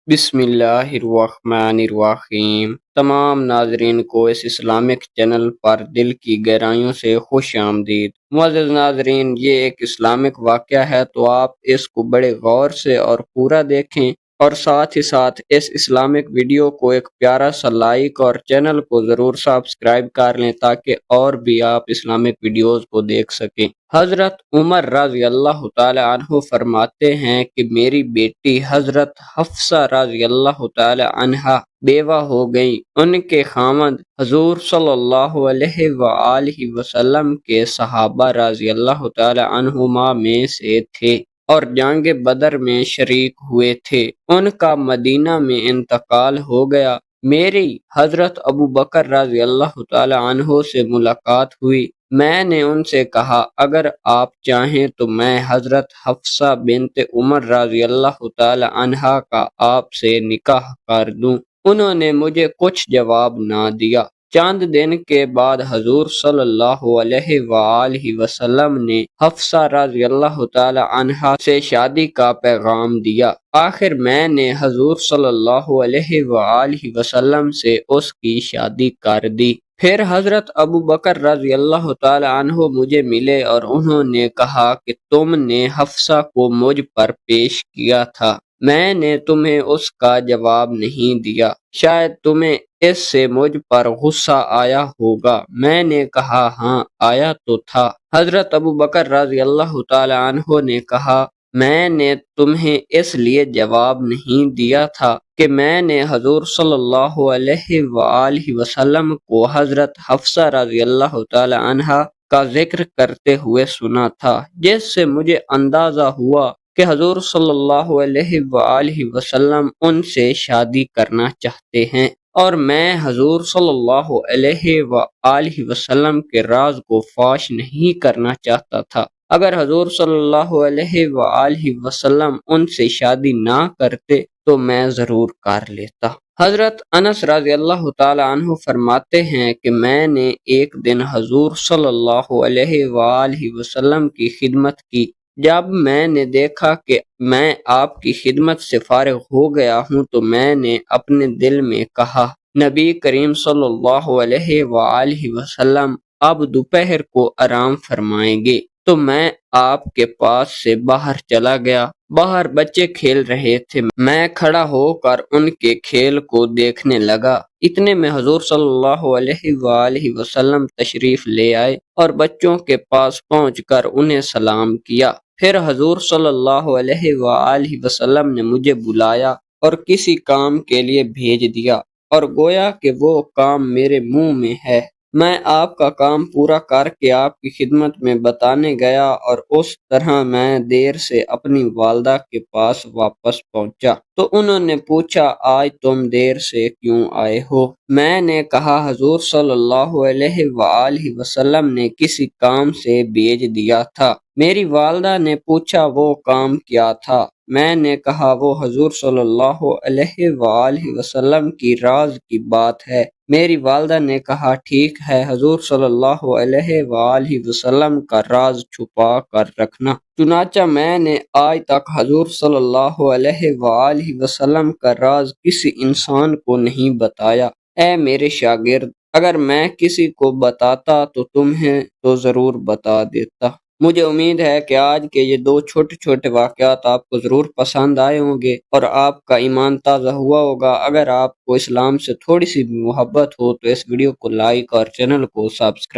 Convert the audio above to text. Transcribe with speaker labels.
Speaker 1: بسم اللہ الرحمن الرحیم۔ تمام ناظرین کو اس اسلامک چینل پر دل کی گہرائیوں سے خوش آمدید۔ معزز ناظرین، یہ ایک اسلامک واقعہ ہے تو آپ اس کو بڑے غور سے اور پورا دیکھیں، اور ساتھ ہی ساتھ اس اسلامک ویڈیو کو ایک پیارا سا لائک اور چینل کو ضرور سبسکرائب کر لیں تاکہ اور بھی آپ اسلامک ویڈیوز کو دیکھ سکیں۔ حضرت عمر رضی اللہ تعالی عنہ فرماتے ہیں کہ میری بیٹی حضرت حفصہ رضی اللہ تعالی عنہ بیوہ ہو گئی۔ ان کے خاوند حضور صلی اللہ علیہ وآلہ وسلم کے صحابہ رضی اللہ تعالی عنہما میں سے تھے اور جنگ بدر میں شریک ہوئے تھے۔ ان کا مدینہ میں انتقال ہو گیا۔ میری حضرت ابو بکر رضی اللہ تعالی عنہ سے ملاقات ہوئی۔ میں نے ان سے کہا، اگر آپ چاہیں تو میں حضرت حفصہ بنت عمر رضی اللہ تعالی عنہا کا آپ سے نکاح کر دوں۔ انہوں نے مجھے کچھ جواب نہ دیا۔ چند دن کے بعد حضور صلی اللہ علیہ وآلہ وسلم نے حفصہ رضی اللہ تعالی عنہا سے شادی کا پیغام دیا۔ آخر میں نے حضور صلی اللہ علیہ وآلہ وسلم سے اس کی شادی کر دی۔ پھر حضرت ابو بکر رضی اللہ تعالی عنہ مجھے ملے اور انہوں نے کہا کہ تم نے حفصہ کو مجھ پر پیش کیا تھا، میں نے تمہیں اس کا جواب نہیں دیا، شاید تمہیں اس سے مجھ پر غصہ آیا ہوگا۔ میں نے کہا، ہاں آیا تو تھا۔ حضرت ابو بکر رضی اللہ تعالی عنہ نے کہا، میں نے تمہیں اس لیے جواب نہیں دیا تھا کہ میں نے حضور صلی اللہ علیہ وآلہ وسلم کو حضرت حفصہ رضی اللہ تعالی عنہا کا ذکر کرتے ہوئے سنا تھا، جس سے مجھے اندازہ ہوا کہ حضور صلی اللہ علیہ وآلہ وسلم ان سے شادی کرنا چاہتے ہیں، اور میں حضور صلی اللہ علیہ وآلہ وسلم کے راز کو فاش نہیں کرنا چاہتا تھا۔ اگر حضور صلی اللہ علیہ وآلہ وسلم ان سے شادی نہ کرتے تو میں ضرور کر لیتا۔ حضرت انس رضی اللہ تعالی عنہ فرماتے ہیں کہ میں نے ایک دن حضور صلی اللہ علیہ وآلہ وسلم کی خدمت کی۔ جب میں نے دیکھا کہ میں آپ کی خدمت سے فارغ ہو گیا ہوں تو میں نے اپنے دل میں کہا، نبی کریم صلی اللہ علیہ وآلہ وسلم اب دوپہر کو آرام فرمائیں گے، تو میں آپ کے پاس سے باہر چلا گیا۔ باہر بچے کھیل رہے تھے، میں کھڑا ہو کر ان کے کھیل کو دیکھنے لگا۔ اتنے میں حضور صلی اللہ علیہ وآلہ وسلم تشریف لے آئے اور بچوں کے پاس پہنچ کر انہیں سلام کیا۔ پھر حضور صلی اللہ علیہ وآلہ وسلم نے مجھے بلایا اور کسی کام کے لیے بھیج دیا، اور گویا کہ وہ کام میرے منہ میں ہے۔ میں آپ کا کام پورا کر کے آپ کی خدمت میں بتانے گیا اور اس طرح میں دیر سے اپنی والدہ کے پاس واپس پہنچا تو انہوں نے پوچھا، آج تم دیر سے کیوں آئے ہو؟ میں نے کہا، حضور صلی اللہ علیہ وآلہ وسلم نے کسی کام سے بھیج دیا تھا۔ میری والدہ نے پوچھا، وہ کام کیا تھا؟ میں نے کہا، وہ حضور صلی اللہ علیہ وآلہ وسلم کی راز کی بات ہے۔ میری والدہ نے کہا، ٹھیک ہے، حضور صلی اللہ علیہ وآلہ وسلم کا راز چھپا کر رکھنا۔ چنانچہ میں نے آج تک حضور صلی اللہ علیہ وآلہ وسلم کا راز کسی انسان کو نہیں بتایا۔ اے میرے شاگرد، اگر میں کسی کو بتاتا تو تمہیں تو ضرور بتا دیتا۔ مجھے امید ہے کہ آج کے یہ دو چھوٹے چھوٹے واقعات آپ کو ضرور پسند آئے ہوں گے اور آپ کا ایمان تازہ ہوا ہوگا۔ اگر آپ کو اسلام سے تھوڑی سی بھی محبت ہو تو اس ویڈیو کو لائک اور چینل کو سبسکرائب